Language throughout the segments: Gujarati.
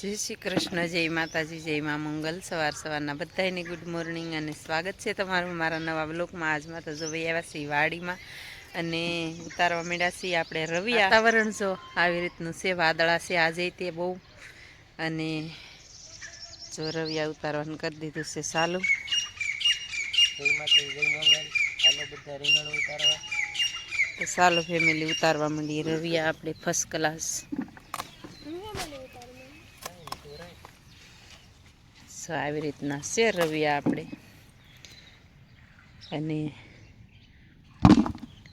જય શ્રી કૃષ્ણ, જય માતાજી, જય મા મંગલ. સવારના બધાને ગુડ મોર્નિંગ અને સ્વાગત છે તમારું મારા નવા બ્લોકમાં. આજમાં તો જો આવ્યા છીએ વાડીમાં અને ઉતારવા માંડ્યા છીએ આપણે રવિયા. વાતાવરણ જો આવી રીતનું છે, વાદળા છે આજે તે બહુ, અને જો રવિયા ઉતારવાનું કરી દીધું છે ચાલુ. જય માતાજી, જય મંગલ. ચાલો બધા રીંગણ ઉતારવા. તો ચાલો ફેમિલી ઉતારવા માંડીએ રવિયા આપણે ફર્સ્ટ ક્લાસ. આવી રીતના છે રવિયા આપણે, અને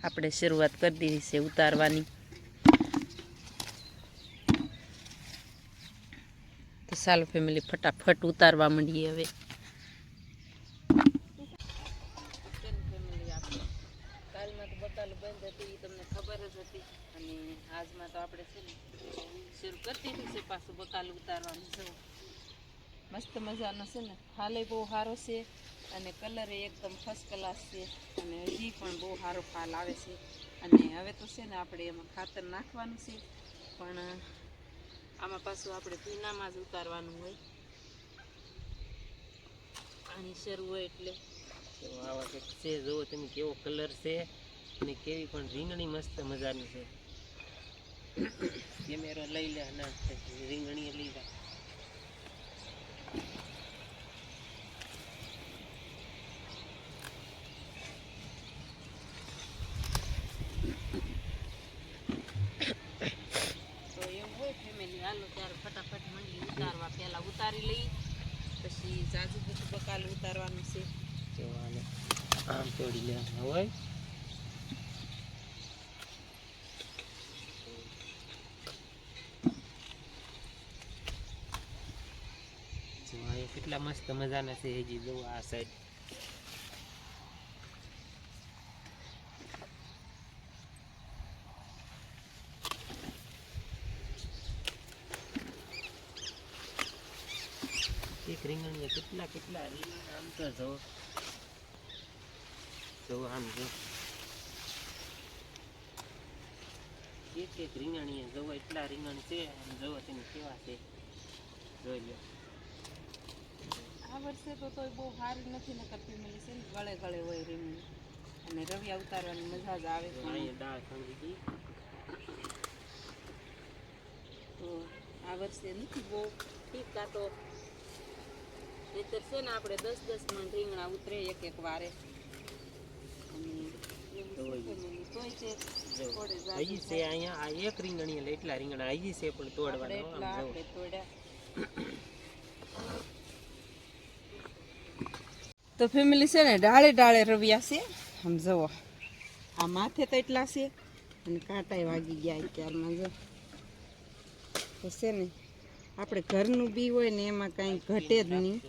આપણે શરૂઆત કરી દીધી છે ઉતારવાની. તો ચાલો ફેમિલી ફટાફટ ઉતારવા માંડીએ હવે. કાલમાં તો બકાલ બંધ હતી, તમને ખબર જ હતી, અને આજમાં તો આપણે છે ને શરૂ કરી દીધું છે પાછું બકાલ ઉતારવાનું છે. મસ્ત મજાનો છે ને, ફાલે બહુ સારો છે અને કલર એકદમ ફર્સ્ટ ક્લાસ છે, અને હજી પણ બહુ સારો ફાલ આવે છે. અને હવે તો છે ને આપણે એમાં ખાતર નાખવાનું છે, પણ આમાં પાછું આપણે ભીનામાં જ ઉતારવાનું હોય, આની શરૂ હોય એટલે. આવા કંઈક છે, જુઓ તમે કેવો કલર છે અને કેવી પણ રીંગણી મસ્ત મજાની છે. કેમેરો લઈ લે ના રીંગણી લઈ લે. તો એવું હોય ફેમિલી, હાલો ત્યારે ફટાફટ મંડી ઉતારવા. પહેલાં ઉતારી લઈ, પછી જાજુ બધું બકાલ ઉતારવાનું છે. આમ તોડી લેવાનું હોય. કેટલા મસ્ત મજાના છે હજી જો આ સાઈડ. એક રીંગણીએ કેટલા રીંગણ આમ તો જો આમ જો એક રીંગણીએ જવો એટલા રીંગણ છે. આમ જવો તમે કેવા છે જોઈ લો. આ વર્ષે તો તોય બહુ સારી નથી ને કરતી મળી છે ને, ગળે ગળે હોય રીંગણી, અને રવિયા ઉતારવાની મજા જ આવે. અહીંયા દાળ ખંડી ગઈ તો આ વર્ષે નથી બહુ ઠીક. કાં તો નહીતર છે ને આપણે 10-10 મણ રીંગણા ઉતરે એક વારે. અહીંયા આ એક રીંગણી એટલે એટલા રીંગણા હજી છે પણ તોડવાના તોડ્યા. તો ફેમિલી છે ને ડાળે ડાળે રવિયા છે. આમ જુઓ, આ માથે તો એટલા છે અને કાંટાઈ વાગી ગયા અત્યારમાં. જો તો છે ને આપણે ઘરનું બી હોય ને એમાં કાંઈ ઘટે જ નહીં.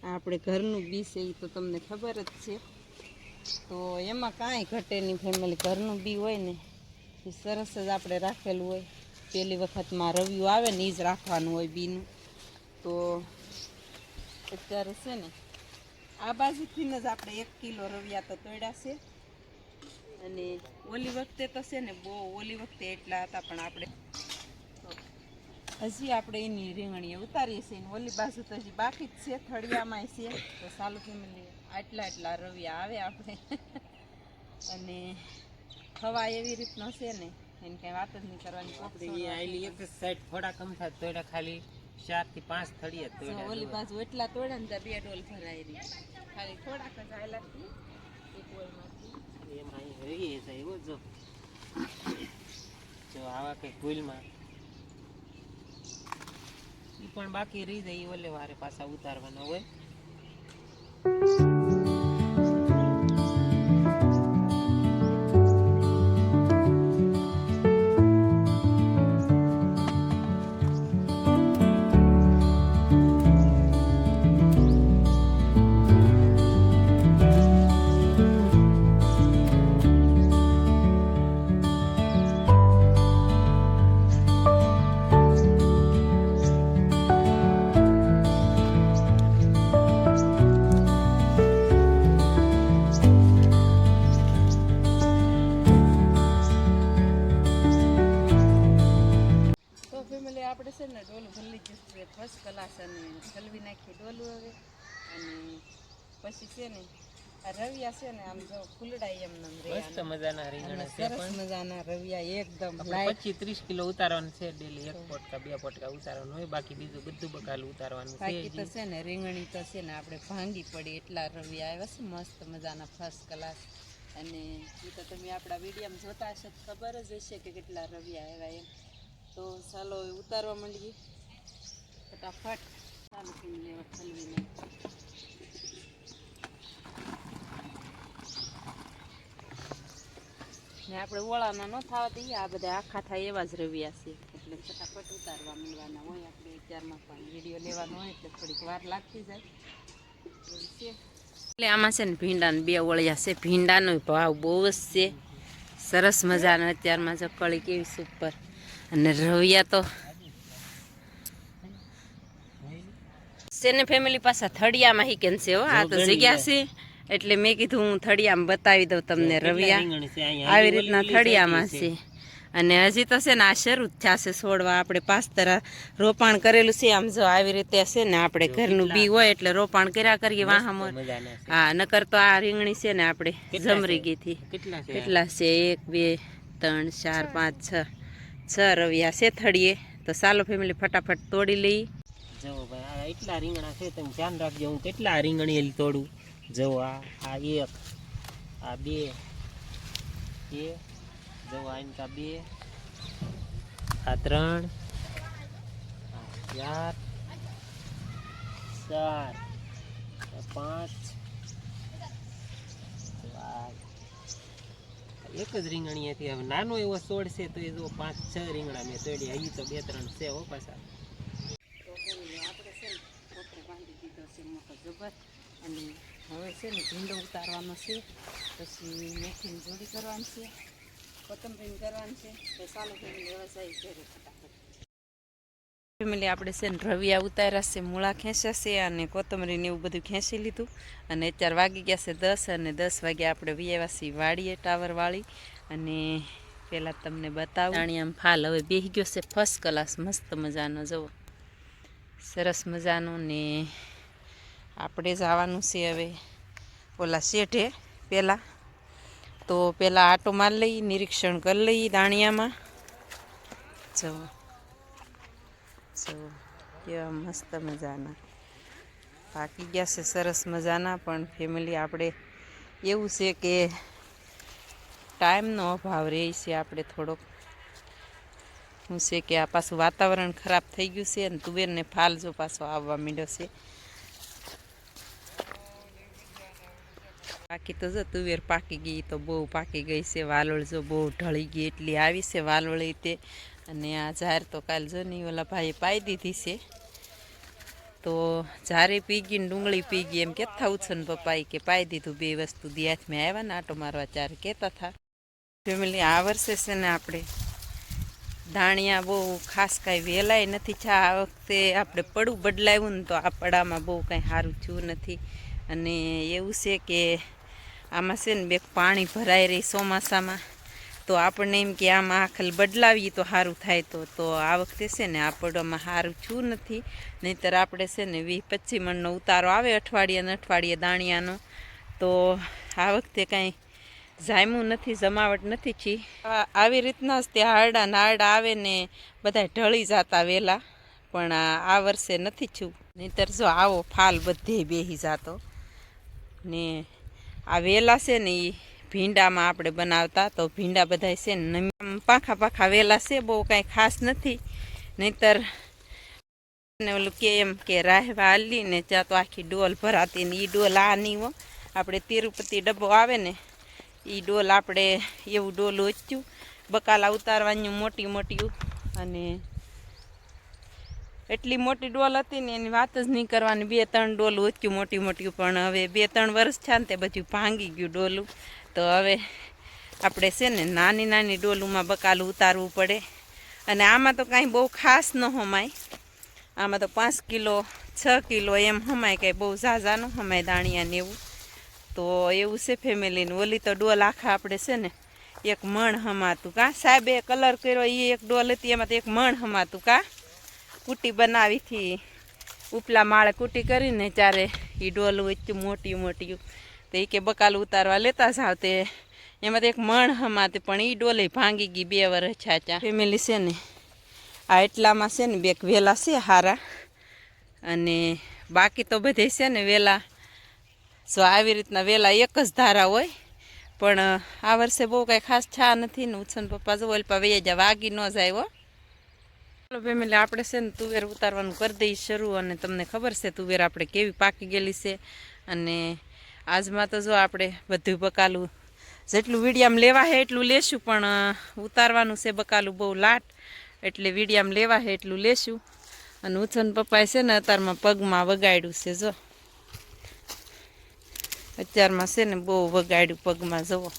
આપણે ઘરનું બી છે એ તો તમને ખબર જ છે, તો એમાં કાંઈ ઘટે નહીં ફેમિલી. ઘરનું બી હોય ને એ સરસ જ આપણે રાખેલું હોય. પહેલી વખતમાં રવિયું આવે ને એ જ રાખવાનું હોય બીનું. તો અત્યારે છે ને આ બાજુથી જ આપણે 1 કિલો રવિયા તો તોડ્યા છે, અને ઓલી વખતે તો છે ને ઓલી વખતે એટલા હતા, પણ આપણે હજી આપણે એની રીંગણીએ ઉતારીએ છીએ. ઓલી બાજુ તો હજી બાકી જ છે, થળિયામાં છે. તો ચાલુ ફેમિલી આટલા રવિયા આવે આપણે. અને ખવા એવી રીતનો છે ને એને કઈ વાત જ નહીં કરવાની. એક સાઈડ થોડા કમ થાય તોડા, ખાલી 4 થી 5 થળિયા તોડ્યા. ઓલી બાજુ એટલા તોડ્યા ને ત્યાં 2 ડોલ ભરાઈ રહી, ખાલી થોડાક જ આયલા છે એક ઓલમાંથી. એમાં રહી જાય જો આવા કઈ ફૂલમાં એ પણ બાકી રહી જાય, ઓલે વારે પાછા ઉતારવાના હોય. ને ડોલું ભલી ગયું છે ફર્સ્ટ ક્લાસ, અને ઠલવી નાખી ડોલું હવે. અને પછી છે ને આ રવિયા છે ને આમ જો ફૂલડાય એમ નમ રે, મસ્ત મજાના રીંગણા છે, સરસ મજાના રવિયા એકદમ 25-30 કિલો ઉતારવાનું છે ડેલી. 1 પોટકા 2 પોટકા ઉતારવાનું હોય, બાકી બીજું બધું બકાલું ઉતારવાનું છે. બાકી તો છે ને રીંગણી તો છે ને આપણે ભાંગી પડી એટલા રવિયા આવ્યા છે મસ્ત મજાના ફર્સ્ટ ક્લાસ. અને એ તો તમે આપણા વિડીયોમાં જોતા હશો તો ખબર જ હશે કે કેટલા રવિયા આવ્યા એમ. તો ચાલો ઉતારવા માંડીએ ફટાફટ. ચાલો લેવા ઠલવીને. ને આપણે ઓળાના ન થવા દઈએ, આ બધા આખા થાય એવા જ રવિયા છે, એટલે ફટાફટ ઉતારવા મળવાના હોય. આપણે અત્યારમાં પણ વિડીયો લેવાનો હોય એટલે થોડીક વાર લાગતી જાય છે. એટલે આમાં છે ને ભીંડાને 2 ઓળિયા છે. ભીંડાનો ભાવ બહુ જ છે, સરસ મજાનો. અત્યારમાં જો કળી કેવી સુપર. અને રવિયા તો છે ને ફેમિલી પાસે થળિયામાં હિકેન છે હો. આ તો જગ્યા છે એટલે મેં કીધું હું થળિયામાં બતાવી દઉં તમને રવિયા. આવી રીતના થળિયામાં છે. અને હજી તો છે ને આ શરૂ જ થયા છે છોડવા. આપણે 5 તરા રોપાણ કરેલું છે. આમ જો આવી રીતે છે ને આપણે ઘરનું બી હોય એટલે રોપાણ કર્યા કરીએ વાહામાં. હા, નકર તો આ રીંગણી છે ને આપણે જમરી ગઈ હતી. કેટલા છે? 1 2 3 4 5 6 રવિયા છે થળીએ. તો ચાલો ફેમિલી ફટાફટ તોડી લઈ. જો ભાઈ એટલા રીંગણા છે, તમે ધ્યાન રાખજો. હું કેટલા રીંગણી તોડું. જો આ 1, આ 2, જો આ 2, આ 3, આ 4, 5. એક જ રીંગણી હતી. હવે નાનો એવો છોડ છે તો એ જો 5-6 રીંગણા મેં તોડ્યા. હજી તો 2-3 છે હો પાછા. આપણે છે ને પોતે બાંધી દીધો છે મોટો જબર. અને હવે છે ને ભીંડો ઉતારવાનો છે, પછી મેથીની જોડી કરવાની છે, કોથમરીને કરવાની છે. તો ચાલો ફેમિલી હવે જાય ઘરે ફટાફટ. ફેમિલી આપણે છે ને રવિયા ઉતાર્યા છે, મૂળા ખેંચ્યા છે અને કોથમરીને એવું બધું ખેંચી લીધું. અને અત્યારે વાગી ગયા છે 10, અને 10 વાગે આપણે વ્યાવ્યા છીએ વાડીએ ટાવરવાળી. અને પહેલાં તમને બતાવું દાણિયામાં ફાલ હવે બેસી ગયો છે ફર્સ્ટ ક્લાસ મસ્ત મજાનો. જુઓ સરસ મજાનો. ને આપણે જવાનું છે હવે ઓલા શેઠે પહેલાં. તો પહેલાં આટો મારી લઈ, નિરીક્ષણ કરી લઈ દાણિયામાં. જો કેવા મસ્ત મજાના પાકી ગયા છે, સરસ મજાના. પણ ફેમિલી આપણે એવું છે કે ટાઈમનો અભાવ રહે છે આપણે થોડોક. શું છે કે આ પાછું વાતાવરણ ખરાબ થઈ ગયું છે અને તુવેરને ફાલ જો પાછો આવવા માંડ્યો છે. બાકી તો જો તુવેર પાકી ગઈ તો બહુ પાકી ગઈ છે. વાલોળ જો બહુ ઢળી ગઈ એટલી આવી છે વાલોળી તે. અને આ ઝાર તો કાલ જો નહીં ઓલા ભાઈએ પાઈ દીધી છે. તો ઝારે પી ગઈ ને ડુંગળી પી ગઈ એમ કહેતા ઉછન પપ્પાએ કે પાઈ દીધું. 2 વસ્તુ દિયાથમાં આવ્યા ને આટો મારવા ત્યારે કહેતા હતા. ફેમિલી આ વર્ષે છે ને આપણે ધાણિયા બહુ ખાસ કાંઈ વહેલાય નથી છે. આ વખતે આપણે પડું બદલાવ્યું ને તો આ પડામાં બહુ કાંઈ સારું થયું નથી. અને એવું છે કે આમાં છે ને 2 પાણી ભરાઈ રહી ચોમાસામાં. તો આપણને એમ કે આમાં આખલ બદલાવીએ તો સારું થાય. તો આ વખતે છે ને આ પડવામાં સારું થયું નથી. નહીંતર આપણે છે ને 20-25 મણનો ઉતારો આવે અઠવાડિયે દાણિયાનો. તો આ વખતે કાંઈ જામ્યું નથી, જમાવટ નથી છી. આવી રીતના જ તે હારડા નારડા આવે ને બધા ઢળી જતા વહેલા. પણ આ વર્ષે નથી છું. નહીંતર જો આવો ફાલ બધે બેસી જતો. ને આ વેલા છે ને એ ભીંડામાં આપણે બનાવતા. તો ભીંડા બધા છે ને પાખા વેલા છે, બહુ કાંઈ ખાસ નથી. નહીંતર ને ઓલું કે એમ કે રાહવા હાલી ને ત્યાં તો આખી ડોલ ભરાતી. ને એ ડોલ આ નહીં હો, આપણે તિરુપતિ ડબ્બો આવે ને એ ડોલ આપણે એવું ડોલ ઓચ્યું બકાલા ઉતારવાની મોટી. અને એટલી મોટી ડોલ હતી ને એની વાત જ નહીં કરવાની. 2-3 ડોલ ઓચ્યું મોટી. પણ હવે 2-3 વર્ષ છે ને તે બધું ભાંગી ગયું ડોલું. તો હવે આપણે છે ને નાની ડોલુમાં બકાલું ઉતારવું પડે. અને આમાં તો કાંઈ બહુ ખાસ ન હમાય. આમાં તો 5 કિલો 6 કિલો એમ હમાય, કાંઈ બહુ ઝાઝા ન હમાય દાણિયાને એવું. તો એવું છે ફેમિલીને. ઓલી તો ડોલ આખા આપણે છે ને 1 મણ હમાતું. કાં સાહેબે કલર કર્યો એ 1 ડોલ હતી, એમાં તો 1 મણ હમાતું. કાં કુટી બનાવી હતી ઉપલા માળે કુટી કરીને ત્યારે એ ડોલું એટલું મોટી મોટી તો એ કે બકાલું ઉતારવા લેતા જાવ તે એમાં તો એક મણ હમાતી પણ એ ડોલે ભાંગી ગઈ 2 વર્ષ છાચા ફેમિલી છે ને આ એટલામાં છે ને 2 વેલા છે હારા અને બાકી તો બધે છે ને વેલા જો આવી રીતના વેલા એક જ ધારા હોય પણ આ વર્ષે બહુ કાંઈ ખાસ છા નથી ને ઉછન પપ્પા જો ઓલપા વૈયા જા વાગી ન જાય હો ચાલો ફેમિલી આપણે છે ને તુવેર ઉતારવાનું કરી દઈએ શરૂ અને તમને ખબર છે તુવેર આપણે કેવી પાકી ગયેલી છે અને આજમાં તો જો આપણે બધું બકાલું જેટલું વીડિયામાં લેવા છે એટલું લેશું પણ ઉતારવાનું છે બકાલું બહુ લાટ એટલે વીડિયામાં લેવા છે એટલું લેશું અને ઉછન પપ્પાએ છે ને અત્યારમાં પગમાં વગાડ્યું છે જો અત્યારમાં છે ને બહુ વગાડ્યું પગમાં જુઓ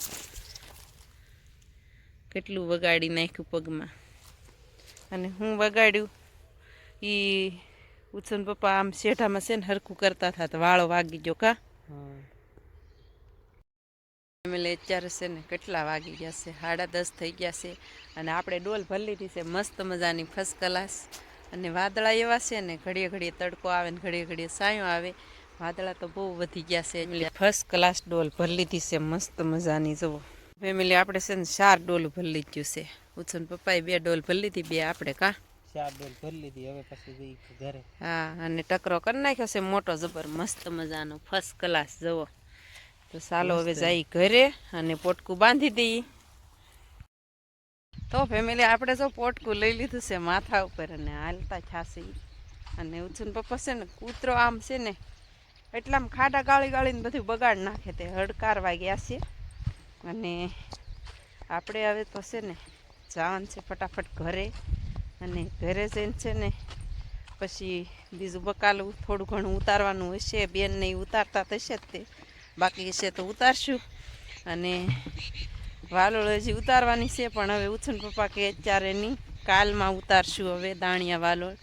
કેટલું વગાડી નાખ્યું પગમાં અને હું વગાડ્યું એ ઉછન પપ્પા આમ શેઠામાં છે ને હરખું કરતા હતા તો વાળો વાગી ગયો કા અત્યારે છે ને કેટલા વાગી ગયા છે 10:30 થઈ ગયા છે અને આપણે ડોલ ભરી લીધી છે મસ્ત મજાની ફર્સ્ટ ક્લાસ અને વાદળા એવા છે ને ઘડીએ ઘડીએ તડકો આવે ને ઘડીએ ઘડીએ સાયો આવે વાદળા તો બહુ વધી ગયા છે એટલે ફર્સ્ટ ક્લાસ ડોલ ભરી લીધી છે મસ્ત મજાની જુઓ ફેમિલી આપણે છે ને 4 ડોલ ભરી લીધું છે ઉછન પપ્પાએ 2 ડોલ ભરી લીધી 2 આપણે કા 4 ડોલ ભરી લીધી હવે પછી જઈ ઘરે હા અને ટકરો કરી નાખ્યો છે મોટો જબર મસ્ત મજાનો ફર્સ્ટ ક્લાસ જુઓ તો ચાલો હવે જઈ ઘરે અને પોટકું બાંધી દઈએ તો ફેમિલી આપણે જો પોટકું લઈ લીધું છે માથા ઉપર અને હાલતા છાસી અને ઉછન પપ્પા છે ને કૂતરો આમ છે ને એટલામાં ખાડા ગાળી ગાળીને બધું બગાડ નાખે તે હડકારવા ગયા છે અને આપણે હવે તો છે ને જવાનું છે ફટાફટ ઘરે અને ઘરે જઈને છે ને પછી બીજું બકાલું થોડું ઘણું ઉતારવાનું હશે બેન નહીં ઉતારતા થશે જ તે બાકી છે તો ઉતારશું અને વાલોળ હજી ઉતારવાની છે પણ હવે ઉછન પપ્પા કે અત્યારે નહીં કાલમાં ઉતારશું હવે દાણિયા વાલોળ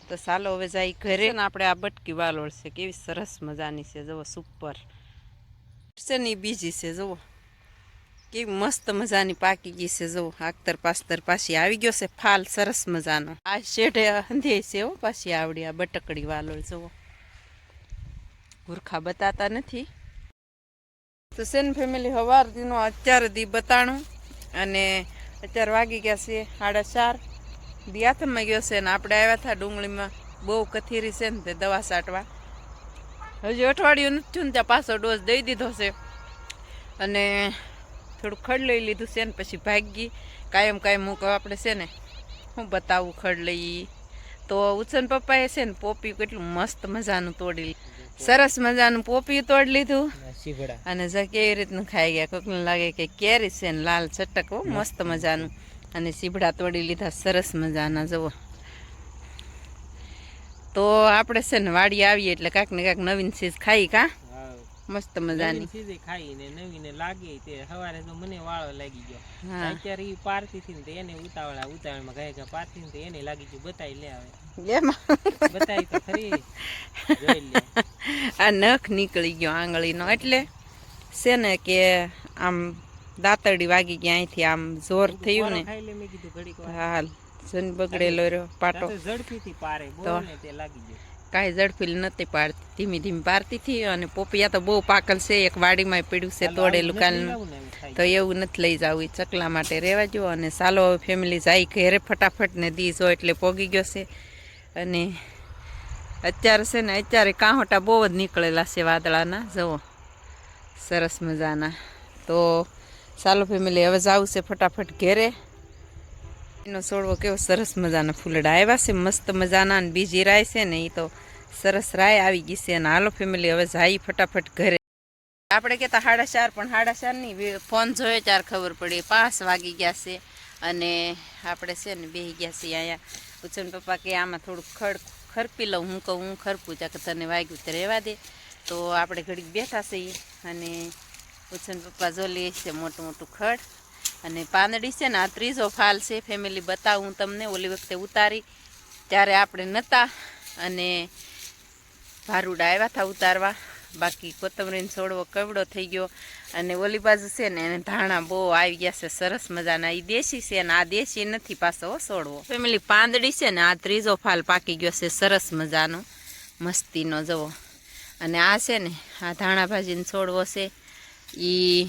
તો ચાલો હવે જાય ઘરે ને આપણે આ બટકી વાલોળ છે કેવી સરસ મજાની છે જુઓ સુપર છે ને બીજી છે જુઓ કેવી મસ્ત મજાની પાકી ગઈ છે જુઓ આખતર પાસ્તર પાછી આવી ગયો છે ફાલ સરસ મજાનો આ શેઢે અંધે છે હો પાછી આવડી આ બટકડી વાલોળ જુઓ ગુરખા બતાતા નથી તો છે ને ફેમિલી સવાર દીનો અત્યારે દી બતાણું અને અત્યારે વાગી ગયા છે 4:30 દી હાથમાં ગયો છે ને આપણે આવ્યા હતા ડુંગળીમાં બહુ કથીરી છે ને તે દવા છાંટવા હજી અઠવાડિયું નથી થયું ને ત્યાં પાછો ડોઝ દઈ દીધો છે અને થોડું ખડ લઈ લીધું છે ને પછી ભાગી કાયમ હું કહું આપણે છે ને હું બતાવું ખડ લઈ તો ઉછન પપ્પાએ છે ને પોપી કેટલું મસ્ત મજાનું તોડી સરસ મજાનું પોપી તોડી લીધું અને જ કેવી રીતનું ખાઈ ગયા કોકને લાગે કે કેરી છે ને લાલ ચટક હો મસ્ત મજાનું અને સીભડા તોડી લીધા સરસ મજાના જુઓ તો આપણે છે ને વાડી આવીએ એટલે કાંઈક ને કાંઈક નવીન ચીજ ખાઈ કા મસ્ત મજાની ચીજે ખાઈને નવીને લાગે તે સવારે તો મને વાળો લાગી ગયો અત્યારે ઈ પારતી થી ને એને ઉતાવળમાં ગયા પારતી ને એને લાગી ગયું બતાઈ લે આવે એમાં બતાઈ તો ખરી જોઈ લે આ નખ નીકળી ગયો આંગળીનો એટલે છે ને કે આમ દાંતરડી વાગી ગયા અહીંથી આમ જોર થયું ને ખાઈ લે મેં કીધું ઘડીક વાર હાલ જન બગડેલો રહ્યો પાટો ઝડપીથી પારે બોલ ને તે લાગી ગયો કાંઈ ઝડપી નથી પાડતી ધીમી ધીમી પારતી હતી અને પોપિયા તો બહુ પાકલ છે એક વાડીમાં પડ્યું છે તોડેલું કાલનું તો એવું નથી લઈ જવું ચકલા માટે રહેવા જો અને ચાલો ફેમિલી જાય ઘરે ફટાફટ ને દીજો એટલે પોગી ગયો છે અને અત્યારે છે ને અત્યારે કાંહોટા બહુ જ નીકળેલા છે વાદળાના જુઓ સરસ મજાના તો ચાલો ફેમિલી હવે જવું છે ફટાફટ ઘેરે એનો છોડવો કેવો સરસ મજાના ફૂલડા આવ્યા છે મસ્ત મજાના અને બીજી રાય છે ને એ તો સરસ રાય આવી ગઈ છે અને હાલો ફેમિલી હવે જાય ફટાફટ ઘરે આપણે કહેતા 4:30 પણ 4:30 નહીં ફોન જોયો ત્યારે ખબર પડી 5 વાગી ગયા છે અને આપણે છે ને બેસી ગયા છીએ અહીંયા ઉછન પપ્પા કે આમાં થોડુંક ખરપી લઉં હું કહું હું ખરપું ચાક તને વાગ્યું તો રહેવા દે તો આપણે ઘડીક બેઠા છીએ અને ઉછન પપ્પા જોલી છે મોટું મોટું ખડ અને પાંદડી છે ને આ ત્રીજો ફાલ છે ફેમિલી બતાવું તમને ઓલી વખતે ઉતારી ત્યારે આપણે નહોતા અને ભારુડા આવ્યા હતા ઉતારવા બાકી કોથમરીનો છોડવો કવડો થઈ ગયો. અને ઓલી બાજુ છે ને એને ધાણા બહુ આવી ગયા છે સરસ મજાના. એ દેશી છે ને આ દેશી નથી પાછો છોડવો. ફેમિલી પાંદડી છે ને આ ત્રીજો ફાલ પાકી ગયો છે સરસ મજાનો મસ્તીનો જવો. અને આ છે ને આ ધાણા ભાજીનો છોડવો છે એ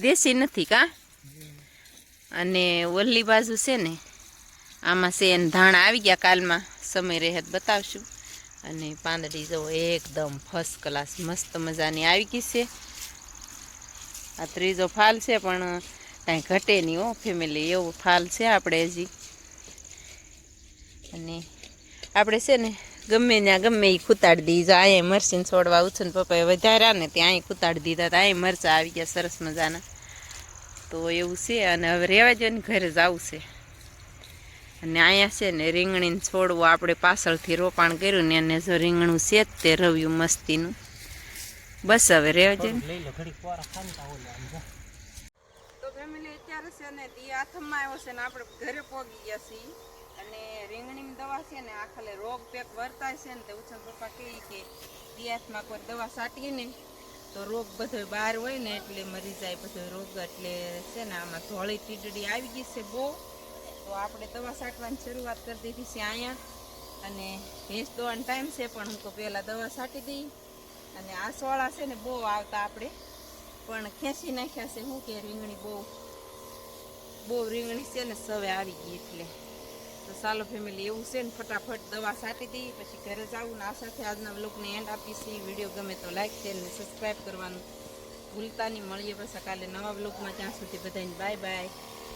દેશી નથી કા. અને ઓલી બાજુ છે ને આમાં છે એને ધાણા આવી ગયા કાલમાં સમય રહે બતાવશું. અને પાંદડી જવો એકદમ ફર્સ્ટ ક્લાસ મસ્ત મજાની આવી ગઈ છે. આ ત્રીજો ફાલ છે પણ કાંઈ ઘટે નહીં હો ફેમિલી, એવો ફાલ છે આપણે હજી. અને આપણે છે ને ગમે ત્યાં ગમે એ ખૂતાડી દઈએ. જો અહીંયા મરચીને છોડવા ઉછન પપ્પાએ વધાર્યા ને ત્યાં અહીં ખૂતાડી દીધા હતા. અહીં મરચાં આવી ગયા સરસ મજાના. તો એવું છે. અને હવે રહેવા જો ને ઘરે જવું છે. અને અહીંયા છે ને રીંગણીને છોડવું આપણે પાછળથી રોપાણ કર્યું ને એને જો રીંગણું છે જ તે રવ્યું મસ્તીનું. બસ હવે રહેવા જો. તો ફેમિલી અત્યારે છે ને દી હાથમાં આવ્યો છે ને આપણે ઘરે પહોંચી ગયા છીએ. અને રીંગણીની દવા છે ને આખલે રોગ પેક વર્તાય છે ને તે ઉછળ પપ્પા કહે કે દી હાથમાં કોઈ દવા છાંટીએ ને તો રોગ બધો બહાર હોય ને એટલે મરી જાય બધો રોગ. એટલે છે ને આમાં ધોળી ટીડડી આવી ગઈ છે બહુ. તો આપણે દવા છાંટવાની શરૂઆત કરી દીધી છે અહીંયા. અને ભેંસ દોવાનો ટાઈમ છે પણ હું તો પહેલાં દવા છાંટી દઈ. અને આ સોળા છે ને બહુ આવતા આપણે પણ ખેંચી નાખ્યા છે. શું કે રીંગણી બહુ રીંગણી છે ને સવે આવી ગઈ એટલે. તો ચાલો ફેમિલી એવું છે ને ફટાફટ દવા છાંટી દઈએ પછી ઘરે જાવું. ને આ સાથે આજના વ્લોગને એન્ડ આપીશી. વિડીયો ગમે તો લાઈક શેર ને સબસ્ક્રાઈબ કરવાનું ભૂલતા નહીં. મળીએ પાછા કાલે નવા વ્લોગમાં. ત્યાં સુધી બધાને બાય બાય.